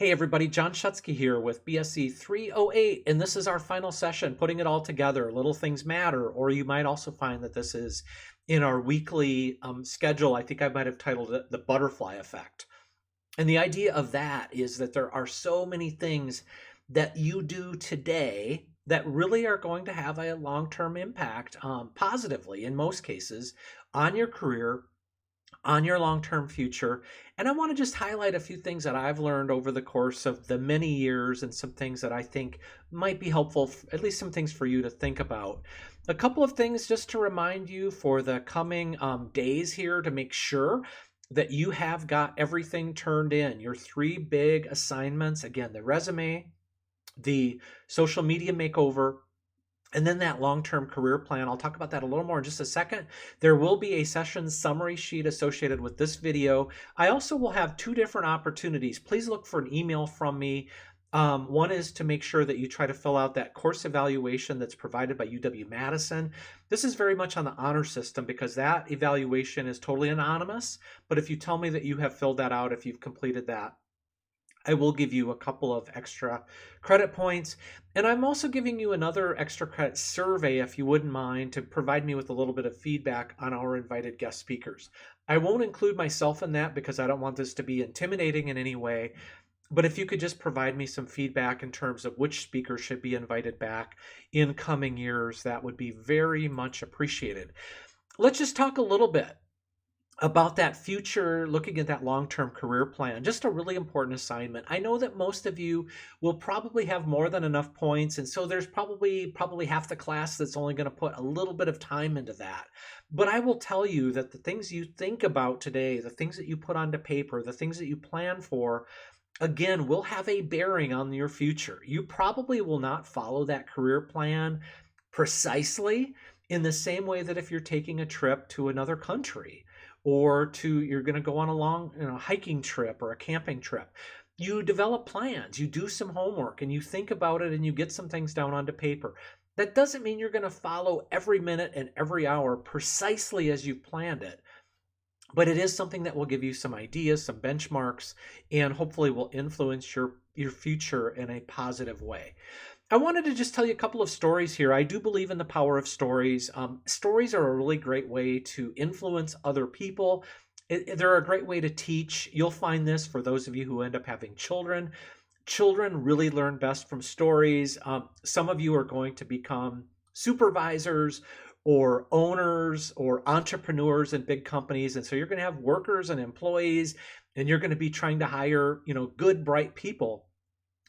Hey everybody, John Shutsky here with BSE 308, and this is our final session, putting it all together. Little things matter, or you might also find that this is in our weekly schedule. I think I might have titled it The Butterfly Effect. And the idea of that is that there are so many things that you do today that really are going to have a long-term impact, positively in most cases, on your career, on your long-term future. And I want to just highlight a few things that I've learned over the course of the many years and some things that I think might be helpful, at least some things for you to think about. A couple of things just to remind you for the coming days here to make sure that you have got everything turned in. Your three big assignments, again, the resume, the social media makeover, and then that long-term career plan. I'll talk about that a little more in just a second. There will be a session summary sheet associated with this video. I also will have two different opportunities. Please look for an email from me. One is to make sure that you try to fill out that course evaluation that's provided by UW-Madison. This is very much on the honor system because that evaluation is totally anonymous. But if you tell me that you have filled that out, if you've completed that, I will give you a couple of extra credit points. And I'm also giving you another extra credit survey, if you wouldn't mind, to provide me with a little bit of feedback on our invited guest speakers. I won't include myself in that because I don't want this to be intimidating in any way. But if you could just provide me some feedback in terms of which speakers should be invited back in coming years, that would be very much appreciated. Let's just talk a little bit about that future, looking at that long-term career plan. Just a really important assignment. I know that most of you will probably have more than enough points, and so there's probably half the class that's only going to put a little bit of time into that. But I will tell you that the things you think about today, the things that you put onto paper, the things that you plan for, again, will have a bearing on your future. You probably will not follow that career plan precisely in the same way that if you're taking a trip to another country, or you're going to go on a long, hiking trip or a camping trip. You develop plans, you do some homework, and you think about it, and you get some things down onto paper. That doesn't mean you're going to follow every minute and every hour precisely as you've planned it, but it is something that will give you some ideas, some benchmarks, and hopefully will influence your future in a positive way. I wanted to just tell you a couple of stories here. I do believe in the power of stories. Stories are a really great way to influence other people. They're a great way to teach. You'll find this for those of you who end up having children. Children really learn best from stories. Some of you are going to become supervisors or owners or entrepreneurs in big companies. And so you're going to have workers and employees, and you're going to be trying to hire, good, bright people.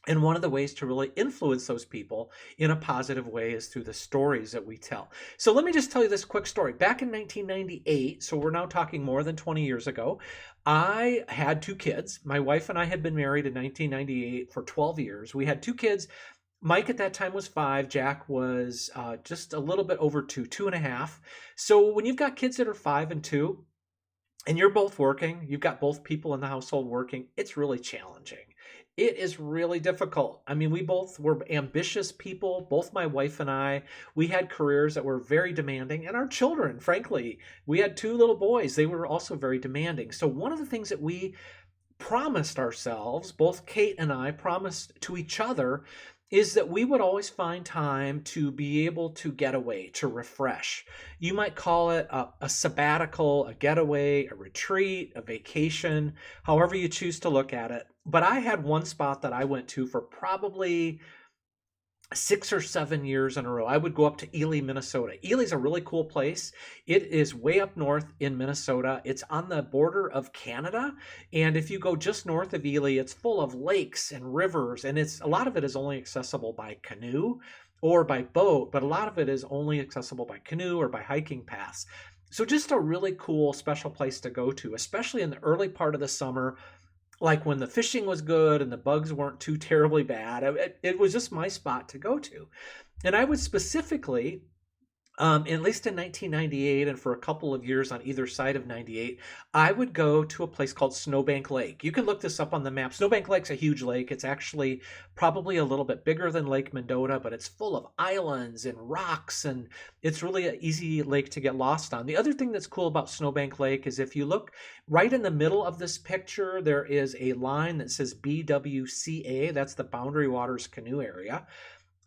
And one of the ways to really influence those people in a positive way is through the stories that we tell. So let me just tell you this quick story. Back in 1998, so we're now talking more than 20 years ago, I had two kids. My wife and I had been married in 1998 for 12 years. We had two kids. Mike at that time was 5. Jack was just a little bit over 2.5. So when you've got kids that are 5 and 2, and you're both working, you've got both people in the household working, it's really challenging. It is really difficult. I mean, we both were ambitious people, both my wife and I. We had careers that were very demanding, and our children, frankly, we had 2 little boys. They were also very demanding. So one of the things that we promised ourselves, both Kate and I promised to each other, is that we would always find time to be able to get away, to refresh. You might call it a sabbatical, a getaway, a retreat, a vacation, however you choose to look at it. But I had one spot that I went to for probably 6 or 7 years in a row. I would go up to Ely, Minnesota. Ely's a really cool place. It is way up north in Minnesota. It's on the border of Canada. And if you go just north of Ely, it's full of lakes and rivers. And a lot of it is only accessible by canoe or by boat, but a lot of it is only accessible by canoe or by hiking paths. So just a really cool, special place to go to, especially in the early part of the summer, like when the fishing was good and the bugs weren't too terribly bad. It was just my spot to go to. And I would specifically At least in 1998 and for a couple of years on either side of 98, I would go to a place called Snowbank Lake. You can look this up on the map. Snowbank Lake's a huge lake. It's actually probably a little bit bigger than Lake Mendota, but it's full of islands and rocks, and it's really an easy lake to get lost on. The other thing that's cool about Snowbank Lake is if you look right in the middle of this picture, there is a line that says BWCA. That's the Boundary Waters Canoe Area.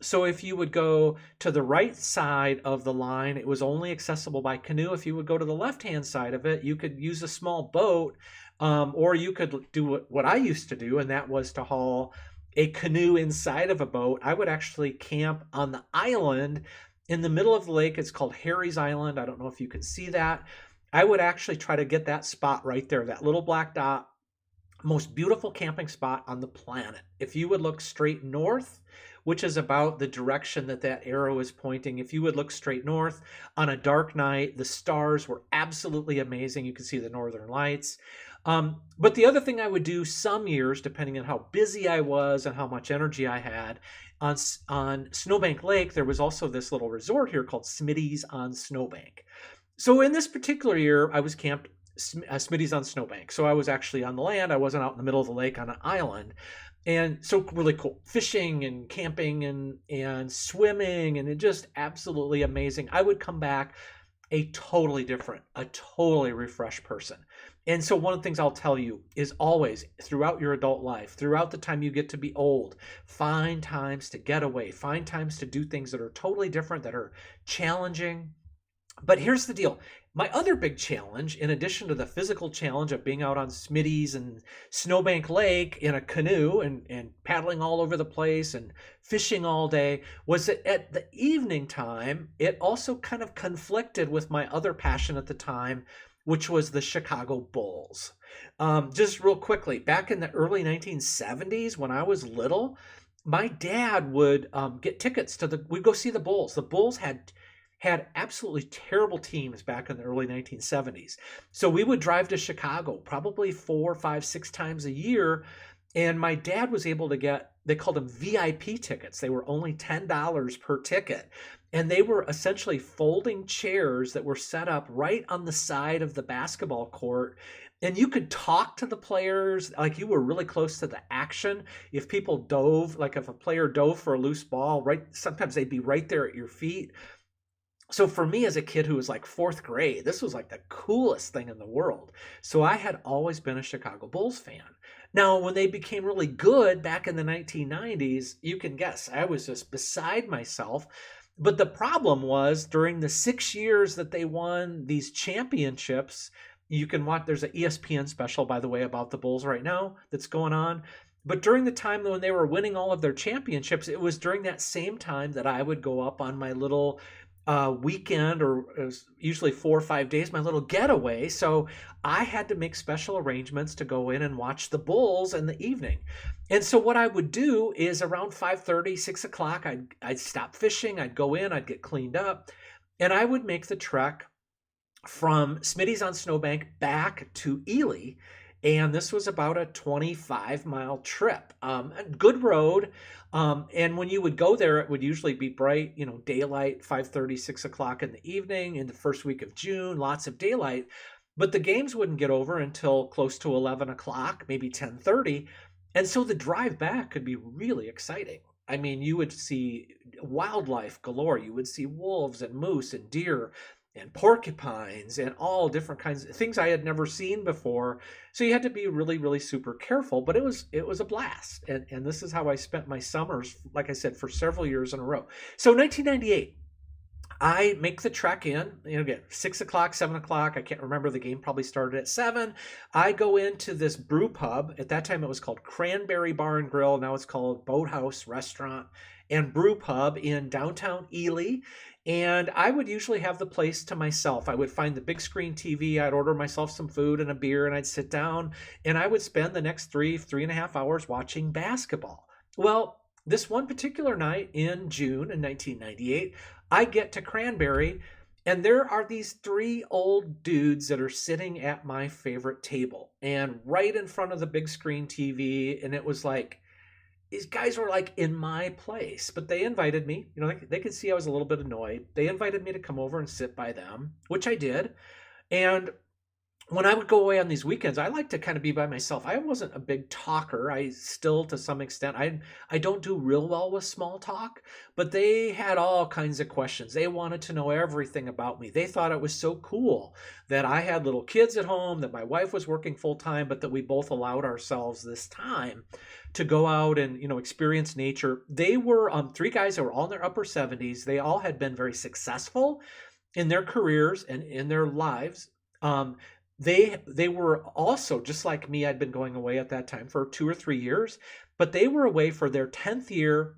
So if you would go to the right side of the line, it was only accessible by canoe. If you would go to the left-hand side of it, you could use a small boat, or you could do what I used to do, and that was to haul a canoe inside of a boat. I would actually camp on the island in the middle of the lake. It's called Harry's Island. I don't know if you can see that. I would actually try to get that spot right there, that little black dot, most beautiful camping spot on the planet. If you would look straight north, which is about the direction that that arrow is pointing, if you would look straight north on a dark night, the stars were absolutely amazing. You could see the northern lights. But the other thing I would do some years, depending on how busy I was and how much energy I had, on Snowbank Lake, there was also this little resort here called Smitty's on Snowbank. So in this particular year, I was camped Smitty's on Snowbank. So I was actually on the land. I wasn't out in the middle of the lake on an island. And so really cool fishing and camping and swimming, and it just absolutely amazing. I would come back a totally different, a totally refreshed person. And so one of the things I'll tell you is always throughout your adult life, throughout the time you get to be old, find times to get away, find times to do things that are totally different, that are challenging. But here's the deal. My other big challenge, in addition to the physical challenge of being out on Smitty's and Snowbank Lake in a canoe and paddling all over the place and fishing all day, was that at the evening time, it also kind of conflicted with my other passion at the time, which was the Chicago Bulls. Just real quickly, back in the early 1970s, when I was little, my dad would get tickets we'd go see the Bulls. The Bulls had absolutely terrible teams back in the early 1970s. So we would drive to Chicago probably 4, 5, 6 times a year. And my dad was able to get, they called them VIP tickets. They were only $10 per ticket. And they were essentially folding chairs that were set up right on the side of the basketball court. And you could talk to the players like you were really close to the action. If people dove, like if a player dove for a loose ball, right, sometimes they'd be right there at your feet. So for me as a kid who was like fourth grade, this was like the coolest thing in the world. So I had always been a Chicago Bulls fan. Now, when they became really good back in the 1990s, you can guess I was just beside myself. But the problem was during the 6 years that they won these championships, you can watch, there's an ESPN special, by the way, about the Bulls right now that's going on. But during the time when they were winning all of their championships, it was during that same time that I would go up on my little weekend, or it was usually 4 or 5 days, my little getaway. So I had to make special arrangements to go in and watch the Bulls in the evening. And so what I would do is around 5:30, 6 o'clock, I'd stop fishing, I'd go in, I'd get cleaned up, and I would make the trek from Smitty's on Snowbank back to Ely. And this was about a 25-mile trip. A good road. And when you would go there, it would usually be bright, daylight, 5:30, 6 o'clock in the evening in the first week of June, lots of daylight. But the games wouldn't get over until close to 11 o'clock, maybe 10:30. And so the drive back could be really exciting. I mean, you would see wildlife galore. You would see wolves and moose and deer and porcupines and all different kinds of things I had never seen before. So you had to be really, really super careful, but it was a blast. And this is how I spent my summers, like I said, for several years in a row. So 1998, I make the trek in, again, 6 o'clock, 7 o'clock. I can't remember. The game probably started at 7. I go into this brew pub. At that time, it was called Cranberry Bar and Grill. Now it's called Boathouse Restaurant and Brew Pub in downtown Ely. And I would usually have the place to myself. I would find the big screen TV. I'd order myself some food and a beer, and I'd sit down, and I would spend the next 3.5 hours watching basketball. Well, this one particular night in June in 1998, I get to Cranberry, and there are these 3 old dudes that are sitting at my favorite table and right in front of the big screen TV. And it was like, these guys were like in my place, but they invited me. They could see I was a little bit annoyed. They invited me to come over and sit by them, which I did. And when I would go away on these weekends, I like to kind of be by myself. I wasn't a big talker. I still, to some extent, I don't do real well with small talk, but they had all kinds of questions. They wanted to know everything about me. They thought it was so cool that I had little kids at home, that my wife was working full time, but that we both allowed ourselves this time to go out and, experience nature. They were three guys that were all in their upper 70s. They all had been very successful in their careers and in their lives. They were also, just like me, I'd been going away at that time for 2 or 3 years, but they were away for their 10th year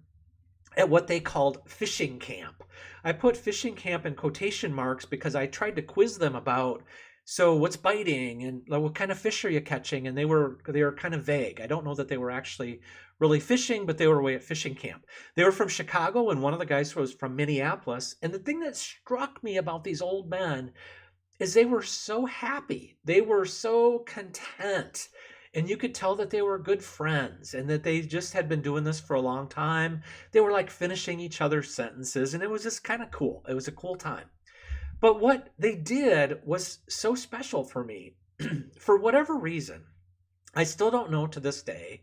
at what they called fishing camp. I put fishing camp in quotation marks because I tried to quiz them about, so what's biting and what kind of fish are you catching? And they were kind of vague. I don't know that they were actually really fishing, but they were away at fishing camp. They were from Chicago, and one of the guys was from Minneapolis. And the thing that struck me about these old men is they were so happy. They were so content. And you could tell that they were good friends and that they just had been doing this for a long time. They were like finishing each other's sentences, and it was just kind of cool. It was a cool time. But what they did was so special for me. For whatever reason, I still don't know to this day,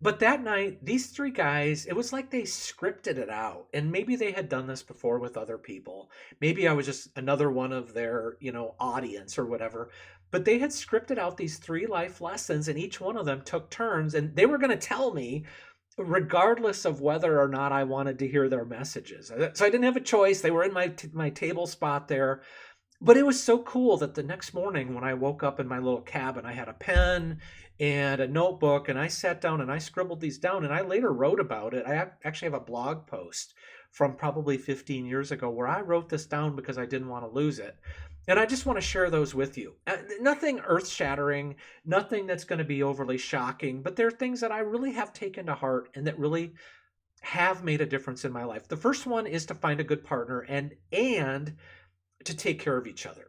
but that night, these three guys, it was like they scripted it out. And maybe they had done this before with other people. Maybe I was just another one of their, audience or whatever. But they had scripted out these 3 life lessons, and each one of them took turns, and they were going to tell me regardless of whether or not I wanted to hear their messages. So I didn't have a choice. They were in my table spot there. But it was so cool that the next morning when I woke up in my little cabin, I had a pen and a notebook, and I sat down and I scribbled these down, and I later wrote about it. Actually have a blog post from probably 15 years ago where I wrote this down because I didn't want to lose it. And I just want to share those with you. Nothing earth-shattering, nothing that's going to be overly shocking, but they're things that I really have taken to heart and that really have made a difference in my life. The first one is to find a good partner and to take care of each other.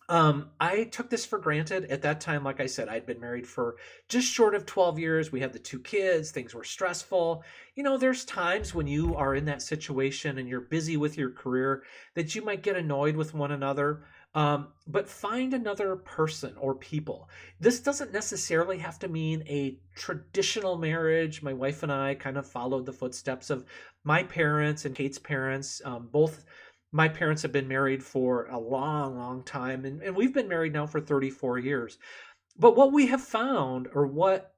I took this for granted at that time. Like I said, I'd been married for just short of 12 years. We had the 2 kids. Things were stressful. There's times when you are in that situation and you're busy with your career that you might get annoyed with one another. But find another person or people. This doesn't necessarily have to mean a traditional marriage. My wife and I kind of followed the footsteps of my parents and Kate's parents. Both my parents have been married for a long, long time, and we've been married now for 34 years. But what we have found, or what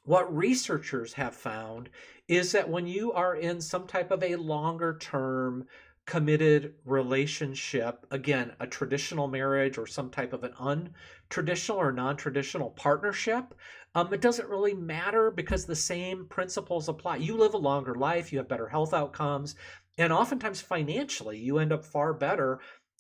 researchers have found, is that when you are in some type of a longer term committed relationship, again, a traditional marriage or some type of an untraditional or non-traditional partnership, it doesn't really matter because the same principles apply. You live a longer life, you have better health outcomes, and oftentimes financially, you end up far better,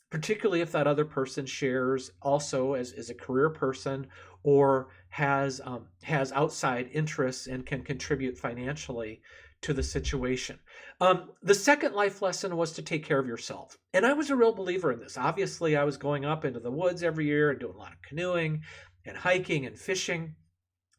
particularly if that other person shares also as a career person or has outside interests and can contribute financially to the situation. The second life lesson was to take care of yourself. And I was a real believer in this. Obviously, I was going up into the woods every year and doing a lot of canoeing and hiking and fishing.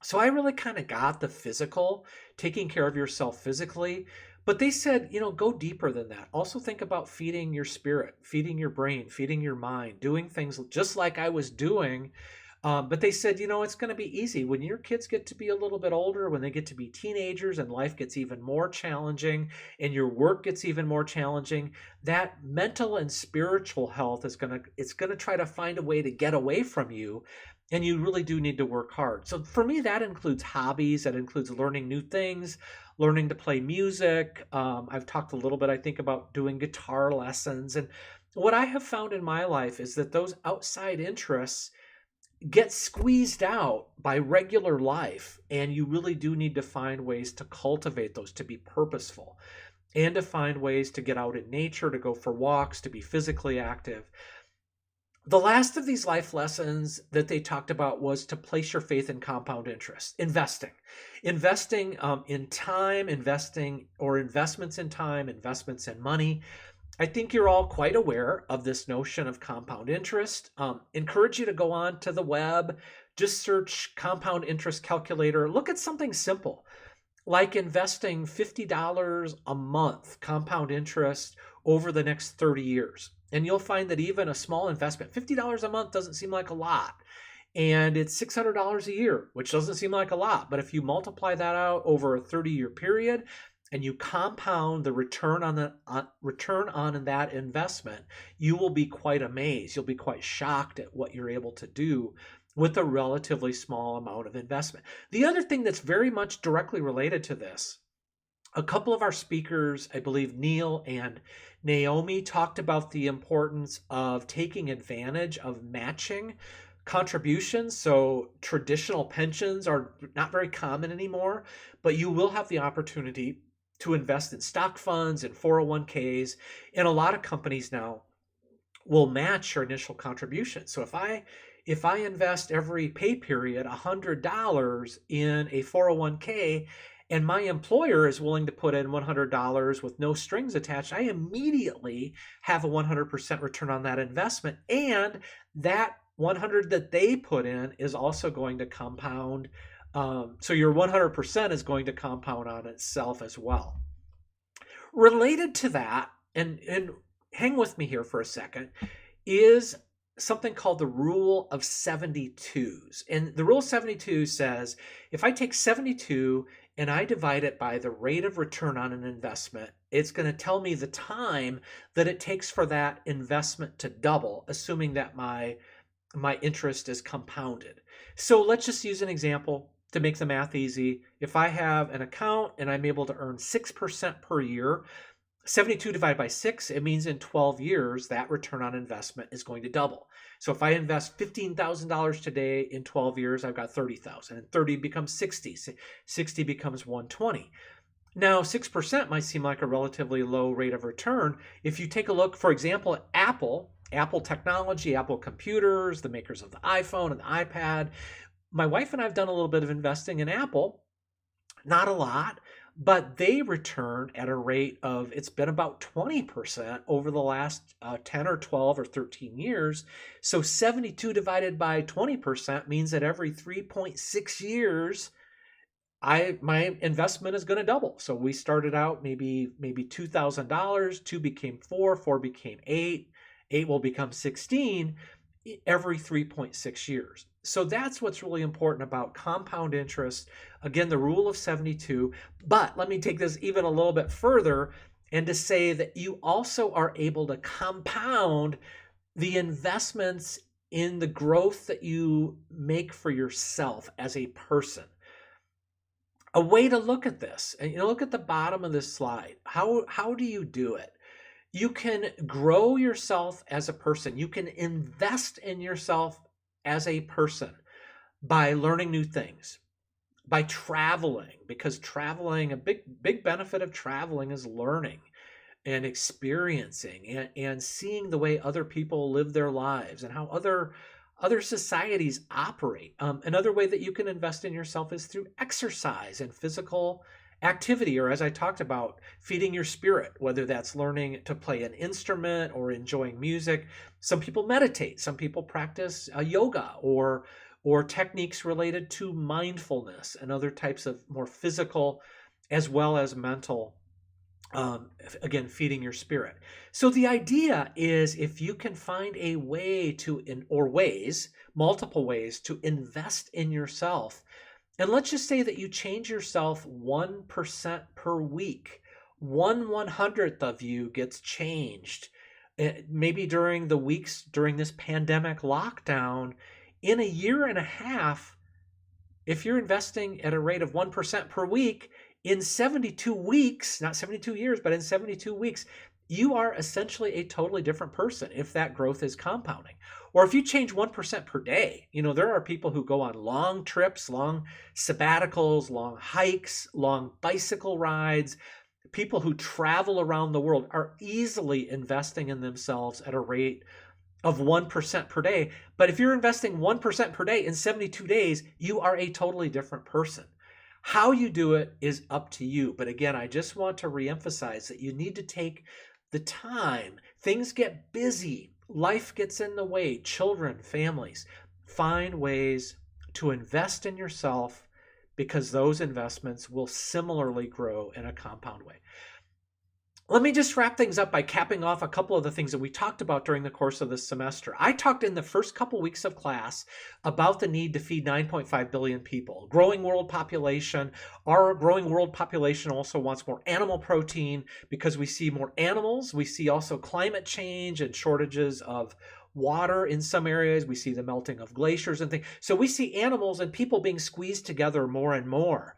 So I really kind of got the physical, taking care of yourself physically. But they said, go deeper than that. Also think about feeding your spirit, feeding your brain, feeding your mind, doing things just like I was doing. But they said, it's going to be easy. When your kids get to be a little bit older, when they get to be teenagers and life gets even more challenging and your work gets even more challenging, that mental and spiritual health it's going to try to find a way to get away from you. And you really do need to work hard. So for me, that includes hobbies. That includes learning new things, learning to play music. I've talked a little bit, I think, about doing guitar lessons. And what I have found in my life is that those outside interests get squeezed out by regular life. And you really do need to find ways to cultivate those, to be purposeful, and to find ways to get out in nature, to go for walks, to be physically active. The last of these life lessons that they talked about was to place your faith in compound interest, investing in time, investments in time, investments in money. I think you're all quite aware of this notion of compound interest. Encourage you to go on to the web, just search compound interest calculator, look at something simple. like investing $50 a month compound interest over the next 30 years. And you'll find that even a small investment, $50 a month, doesn't seem like a lot. And it's $600 a year, which doesn't seem like a lot. But if you multiply that out over a 30-year period and you compound the return on that investment, you will be quite amazed. You'll be quite shocked at what you're able to do with a relatively small amount of investment. The other thing that's very much directly related to this, a couple of our speakers, I believe Neil and Naomi, talked about the importance of taking advantage of matching contributions. So traditional pensions are not very common anymore, but you will have the opportunity to invest in stock funds and 401ks. And a lot of companies now will match your initial contribution. So if I invest every pay period $100 in a 401k and my employer is willing to put in $100 with no strings attached, I immediately have a 100% return on that investment. And that 100 that they put in is also going to compound. So your 100% is going to compound on itself as well. Related to that, and hang with me here for a second, is something called the rule of 72s. And the rule of 72 says if I take 72 and I divide it by the rate of return on an investment, it's going to tell me the time that it takes for that investment to double, assuming that my interest is compounded. So let's just use an example to make the math easy. If I have an account and I'm able to earn 6% per year, 72 divided by 6, it means in 12 years, that return on investment is going to double. So if I invest $15,000 today, in 12 years, I've got $30,000, and 30 becomes 60, 60 becomes 120. Now, 6% might seem like a relatively low rate of return. If you take a look, for example, at Apple technology, Apple computers, the makers of the iPhone and the iPad. My wife and I have done a little bit of investing in Apple, not a lot, but they return at a rate of, it's been about 20% over the last 10 or 12 or 13 years. So 72 divided by 20% means that every 3.6 years, my investment is going to double. So we started out maybe $2,000, 2 became 4, 4 became 8, 8 will become 16 every 3.6 years. So that's what's really important about compound interest. Again, the rule of 72. But let me take this even a little bit further and to say that you also are able to compound the investments in the growth that you make for yourself as a person. A way to look at this, and look at the bottom of this slide. How do you do it? You can grow yourself as a person. You can invest in yourself as a person by learning new things, by traveling, because traveling, a big benefit of traveling is learning and experiencing and seeing the way other people live their lives and how other societies operate. Another way that you can invest in yourself is through exercise and physical activity, or as I talked about, feeding your spirit, whether that's learning to play an instrument or enjoying music. Some people meditate, some people practice yoga or techniques related to mindfulness and other types of more physical as well as mental, again, feeding your spirit. So the idea is if you can find a way multiple ways to invest in yourself. And let's just say that you change yourself 1% per week. 1/100th of you gets changed. Maybe during the weeks during this pandemic lockdown, in a year and a half, if you're investing at a rate of 1% per week, in 72 weeks, not 72 years, but in 72 weeks, you are essentially a totally different person if that growth is compounding. Or if you change 1% per day, there are people who go on long trips, long sabbaticals, long hikes, long bicycle rides. People who travel around the world are easily investing in themselves at a rate of 1% per day. But if you're investing 1% per day in 72 days, you are a totally different person. How you do it is up to you. But again, I just want to reemphasize that you need to take the time. Things get busy. Life gets in the way. Children, families. Find ways to invest in yourself because those investments will similarly grow in a compound way. Let me just wrap things up by capping off a couple of the things that we talked about during the course of this semester. I talked in the first couple weeks of class about the need to feed 9.5 billion people. Growing world population. Our growing world population also wants more animal protein because we see more animals. We see also climate change and shortages of water in some areas. We see the melting of glaciers and things. So we see animals and people being squeezed together more and more.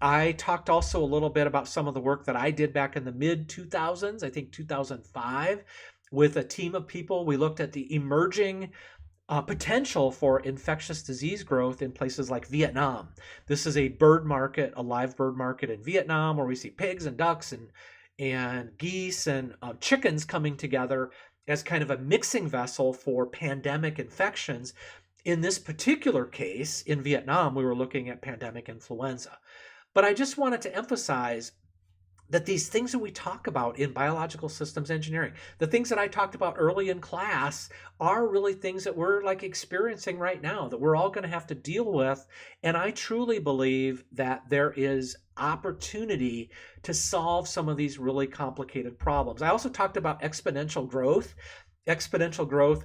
I talked also a little bit about some of the work that I did back in the mid 2000s, I think 2005, with a team of people. We looked at the emerging potential for infectious disease growth in places like Vietnam. This is a bird market, a live bird market in Vietnam, where we see pigs and ducks and geese and chickens coming together as kind of a mixing vessel for pandemic infections. In this particular case, in Vietnam, we were looking at pandemic influenza. But I just wanted to emphasize that these things that we talk about in biological systems engineering, the things that I talked about early in class, are really things that we're like experiencing right now, that we're all going to have to deal with. And I truly believe that there is opportunity to solve some of these really complicated problems. I also talked about exponential growth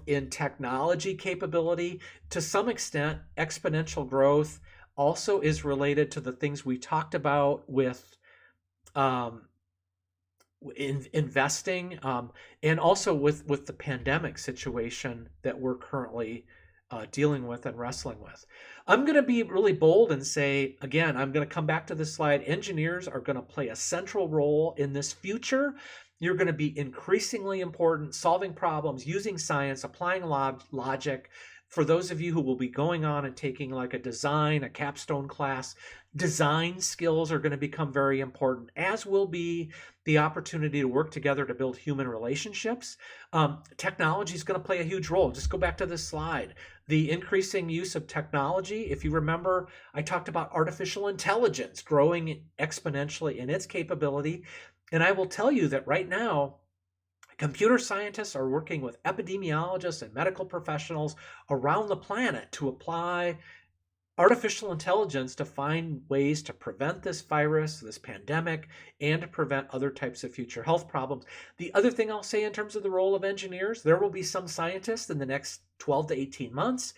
in technology capability. To some extent, exponential growth also is related to the things we talked about with investing, and also with the pandemic situation that we're currently dealing with and wrestling with. I'm going to be really bold and say, again, I'm going to come back to this slide. Engineers are going to play a central role in this future. You're going to be increasingly important, solving problems, using science, applying logic. For those of you who will be going on and taking like a capstone class, design skills are going to become very important, as will be the opportunity to work together to build human relationships. Technology is going to play a huge role. Just go back to this slide. The increasing use of technology, if you remember, I talked about artificial intelligence growing exponentially in its capability. And I will tell you that right now, computer scientists are working with epidemiologists and medical professionals around the planet to apply artificial intelligence to find ways to prevent this virus, this pandemic, and to prevent other types of future health problems. The other thing I'll say in terms of the role of engineers, there will be some scientists in the next 12 to 18 months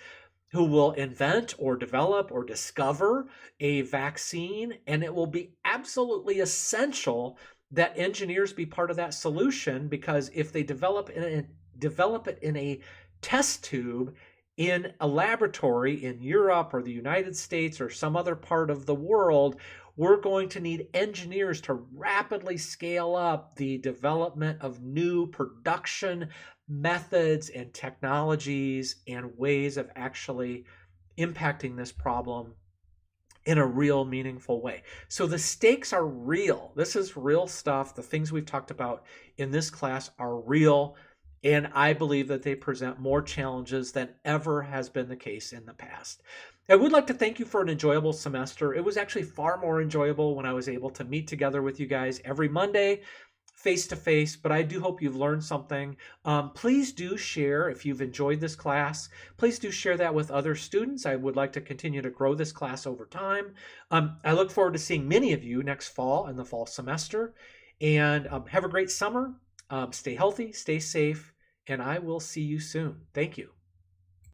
who will invent or develop or discover a vaccine, and it will be absolutely essential that engineers be part of that solution, because if they develop it in a test tube in a laboratory in Europe or the United States or some other part of the world, we're going to need engineers to rapidly scale up the development of new production methods and technologies and ways of actually impacting this problem in a real meaningful way. So the stakes are real. This is real stuff. The things we've talked about in this class are real, and I believe that they present more challenges than ever has been the case in the past. I would like to thank you for an enjoyable semester. It was actually far more enjoyable when I was able to meet together with you guys every Monday, face to face, but I do hope you've learned something. Please do share if you've enjoyed this class. Please do share that with other students. I would like to continue to grow this class over time. I look forward to seeing many of you next fall in the fall semester. And have a great summer. Stay healthy, stay safe, and I will see you soon. Thank you.